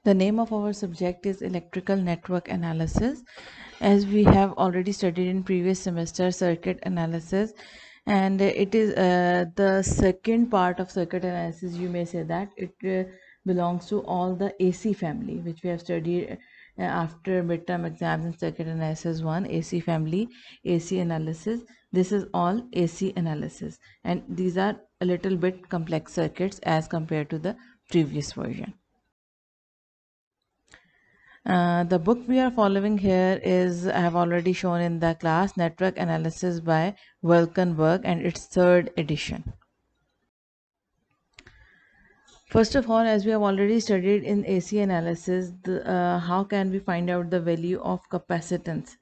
The name of our subject is electrical network analysis. As we have already studied in previous semester circuit analysis, and it is the second part of circuit analysis. You may say that it belongs to all the AC family, which we have studied after midterm exams in circuit analysis 1, AC family, AC analysis. This is all AC analysis, and these are a little bit complex circuits as compared to the previous version. The book we are following here is, I have already shown in the class, Network Analysis by Wilkenberg, and its third edition. First of all, as we have already studied in AC analysis, how can we find out the value of capacitance?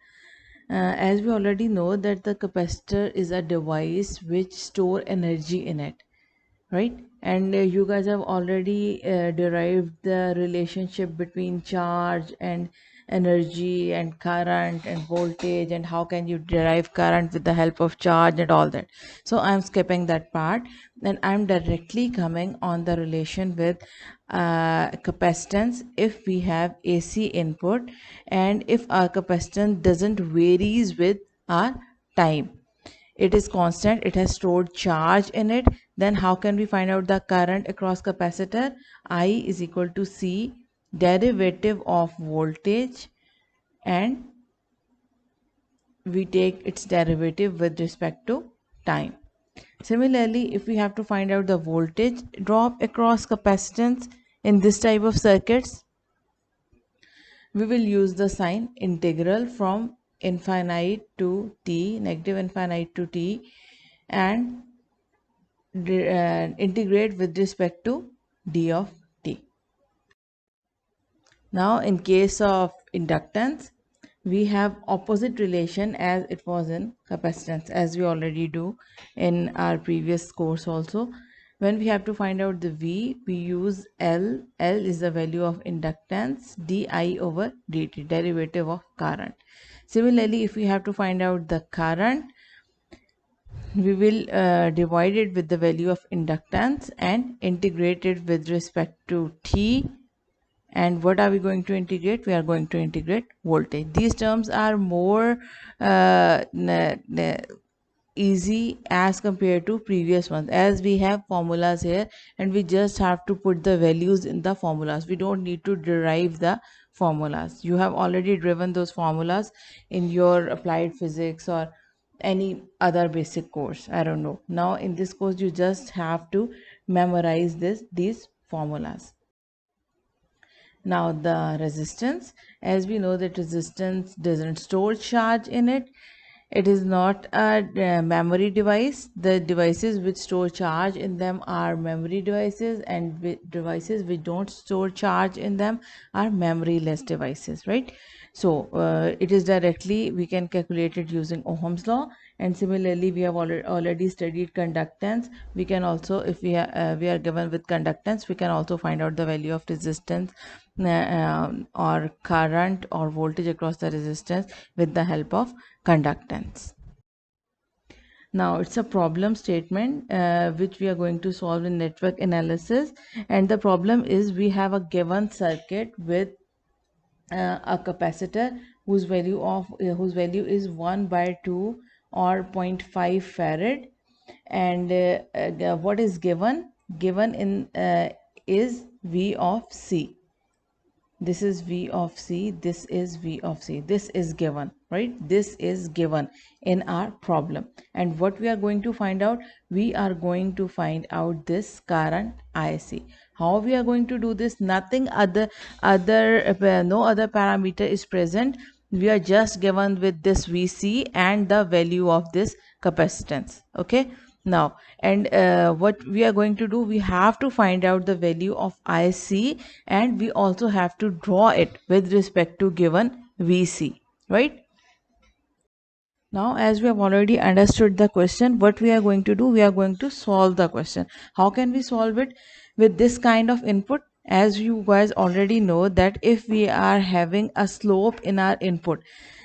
As we already know that the capacitor is a device which store energy in it, right? And you guys have already derived the relationship between charge and energy and current and voltage, and how can you derive current with the help of charge and all that. So I'm skipping that part, and I'm directly coming on the relation with capacitance if we have AC input, and if our capacitance doesn't varies with our time, it is constant, it has stored charge in it, then how can we find out the current across capacitor? I is equal to C derivative of voltage, and we take its derivative with respect to time. Similarly, if we have to find out the voltage drop across capacitance in this type of circuits, we will use the sign integral from infinite to t, negative infinite to t, and integrate with respect to d of t. Now in case of inductance, we have opposite relation as it was in capacitance, as we already do in our previous course also. When we have to find out the V, we use L. L is the value of inductance, di over dt, derivative of current. Similarly, if we have to find out the current, we will divide it with the value of inductance and integrate it with respect to t. And what are we going to integrate? We are going to integrate voltage. These terms are more easy as compared to previous ones, as we have formulas here and we just have to put the values in the formulas. We don't need to derive the formulas. You have already driven those formulas in your applied physics or any other basic course, I don't know. Now in this course you just have to memorize these formulas. Now the resistance, as we know that resistance doesn't store charge in it. It is not a memory device. The devices which store charge in them are memory devices, and devices which don't store charge in them are memoryless devices, right? So it is directly, we can calculate it using Ohm's law. And similarly, we have already studied conductance. We can also, if we are given with conductance, we can also find out the value of resistance or current or voltage across the resistance with the help of conductance. Now it's a problem statement which we are going to solve in network analysis, and the problem is we have a given circuit with a capacitor whose value is 1 by 2 or zero 0.5 farad, and what is given in is V of C. This is V of C, this is V of C, this is given, right? This is given in our problem. And what we are going to find out? We are going to find out this current IC. How we are going to do this? Nothing no other parameter is present. We are just given with this VC and the value of this capacitance. Okay, now, and what we are going to do, we have to find out the value of IC, and we also have to draw it with respect to given VC, right? Now, as we have already understood the question, what we are going to do, we are going to solve the question. How can we solve it? With this kind of input, as you guys already know that if we are having a slope in our input,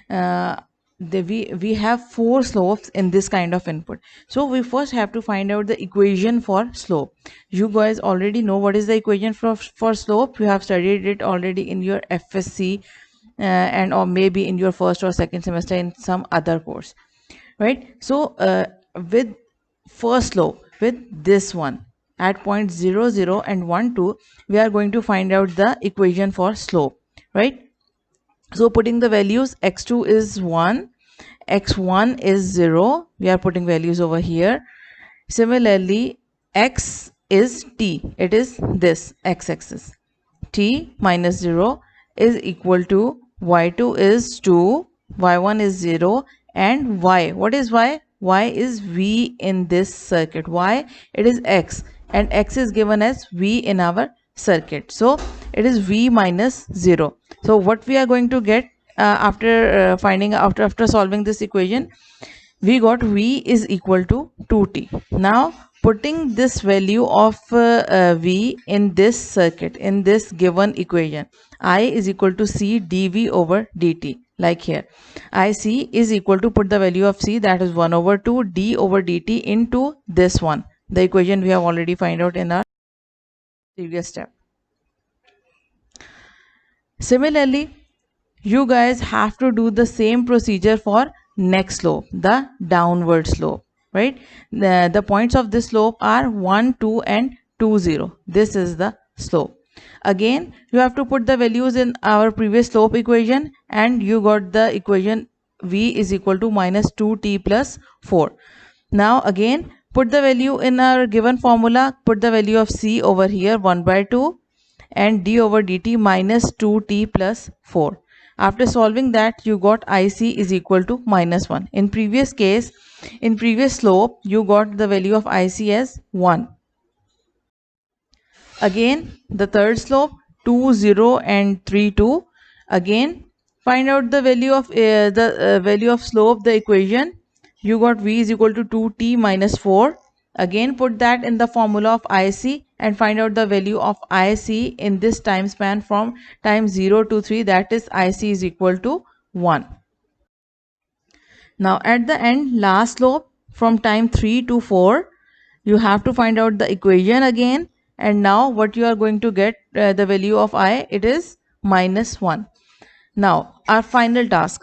uh, we have four slopes in this kind of input. So we first have to find out the equation for slope. You guys already know what is the equation for slope. You have studied it already in your FSC, and or maybe in your first or second semester in some other course, right? So with first slope, with this one at point 0 0 and 1 2, we are going to find out the equation for slope, right? So putting the values, x2 is 1, x1 is 0, we are putting values over here. Similarly, x is t, it is this x-axis. T minus 0 is equal to y2 is 2, y1 is 0, and y. What is y? Y is v in this circuit. Y, it is x, and x is given as v in our circuit. So it is v minus 0. So what we are going to get after after solving this equation, we got v is equal to 2t. Now putting this value of v in this circuit, in this given equation, I is equal to c dv over dt, like here ic is equal to, put the value of c, that is 1 over 2 d over dt into this one, the equation we have already find out in our previous step. Similarly, you guys have to do the same procedure for next slope, the downward slope, right? The points of this slope are 1 2 and 2 0. This is the slope. Again, you have to put the values in our previous slope equation, and you got the equation v is equal to minus 2t plus 4. Now again, put the value in our given formula, put the value of c over here, 1 by 2, and d over dt minus 2t plus 4. After solving that, you got ic is equal to minus 1. In previous case, in previous slope, you got the value of ic as 1. Again, the third slope, 2 0 and 3 2. Again, find out the value of value of slope, the equation. You got v is equal to 2t minus 4. Again, put that in the formula of ic and find out the value of ic in this time span from time 0 to 3, that is ic is equal to 1. Now at the end, last slope from time 3 to 4, you have to find out the equation again, and now what you are going to get, the value of I, it is minus 1. Now our final task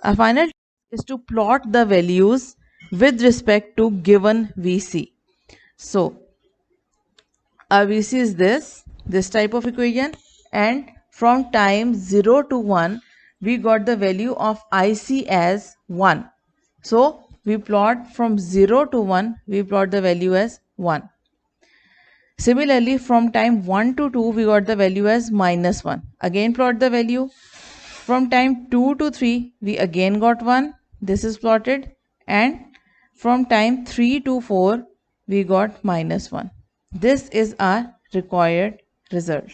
is to plot the values with respect to given VC. So our VC is this type of equation, and from time 0 to 1 we got the value of IC as 1. So we plot from 0 to 1, we plot the value as 1. Similarly, from time 1 to 2 we got the value as minus 1. Again plot the value. From time 2 to 3 we again got 1. This is plotted. And from time 3 to 4 we got minus 1. This is our required result.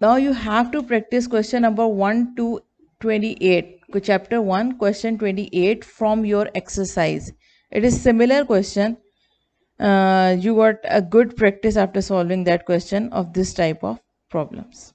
Now you have to practice question number 1 to 28, chapter 1, question 28 from your exercise. It is similar question. You got a good practice after solving that question of this type of problems.